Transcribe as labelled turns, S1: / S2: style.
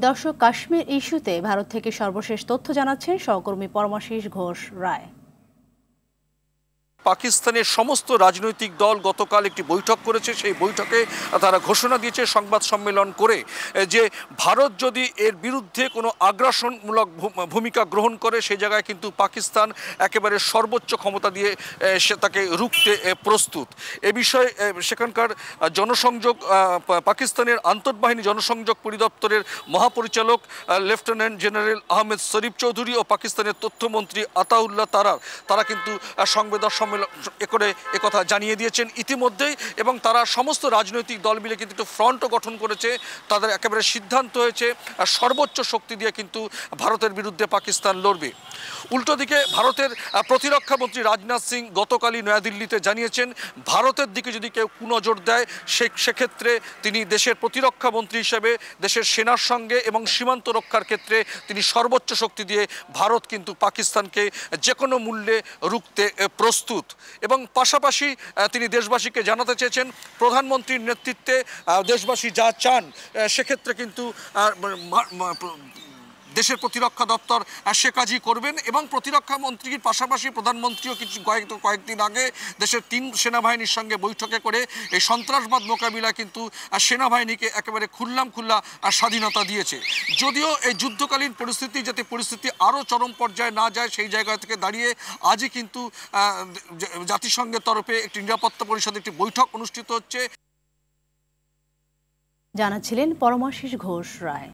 S1: দর্শক, কাশ্মীর ইস্যুতে ভারত থেকে সর্বশেষ তথ্য জানাচ্ছেন সহকর্মী পরমাশিস ঘোষ রায়।
S2: পাকিস্তানের সমস্ত রাজনৈতিক দল গতকাল একটি বৈঠক করেছে। সেই বৈঠকে তারা ঘোষণা দিয়েছে সংবাদ সম্মেলন করে যে ভারত যদি এর বিরুদ্ধে কোনো আগ্রাসনমূলক ভূমিকা গ্রহণ করে সেই জায়গায় কিন্তু পাকিস্তান একেবারে সর্বোচ্চ ক্ষমতা দিয়ে সে তাকে রুখতে প্রস্তুত। এ বিষয়ে সেখানকার জনসংযোগ পাকিস্তানের আন্তঃবাহিনী জনসংযোগ পরিদপ্তরের মহাপরিচালক লেফটেন্যান্ট জেনারেল আহমেদ শরীফ চৌধুরী ও পাকিস্তানের তথ্যমন্ত্রী আতাউল্লাহ তারা কিন্তু সংবাদ সম্মেলন করে একথা জানিয়ে দিয়েছেন ইতিমধ্যেই, এবং তারা সমস্ত রাজনৈতিক দল মিলে কিন্তু একটু ফ্রন্টও গঠন করেছে। তাদের একেবারে সিদ্ধান্ত হয়েছে সর্বোচ্চ শক্তি দিয়ে কিন্তু ভারতের বিরুদ্ধে পাকিস্তান লড়বে। উল্টো দিকে ভারতের প্রতিরক্ষা মন্ত্রী রাজনাথ সিং গতকালই নয়াদিল্লিতে জানিয়েছেন ভারতের দিকে যদি কেউ কুনজর দেয় সেক্ষেত্রে তিনি দেশের প্রতিরক্ষা মন্ত্রী হিসেবে দেশের সেনার সঙ্গে এবং সীমান্ত রক্ষার ক্ষেত্রে তিনি সর্বোচ্চ শক্তি দিয়ে ভারত কিন্তু পাকিস্তানকে যে কোনো মূল্যে রুখতে প্রস্তুত। এবং পাশাপাশি তিনি দেশবাসীকে জানাতে চেয়েছেন প্রধানমন্ত্রীর নেতৃত্বে দেশবাসী যা চান সেক্ষেত্রে কিন্তু দেশের প্রতিরক্ষা দপ্তর সে কাজই করবেন। এবং প্রতিরক্ষা মন্ত্রীর পাশাপাশি প্রধানমন্ত্রীও কয়েকদিন আগে দেশের 3 সেনাবাহিনীর সঙ্গে বৈঠকে করে এই সন্ত্রাসবাদ মোকাবিলায় কিন্তু সেনাবাহিনীকে একেবারে খোলা স্বাধীনতা দিয়েছে। যদিও এই যুদ্ধকালীন পরিস্থিতি আরও চরম পর্যায়ে না যায় সেই জায়গা থেকে দাঁড়িয়ে আজই কিন্তু জাতিসংঘের তরফে একটি নিরাপত্তা পরিষদের একটি বৈঠক অনুষ্ঠিত হচ্ছে।
S1: জানাচ্ছিলেন পরমাশিস ঘোষ রায়।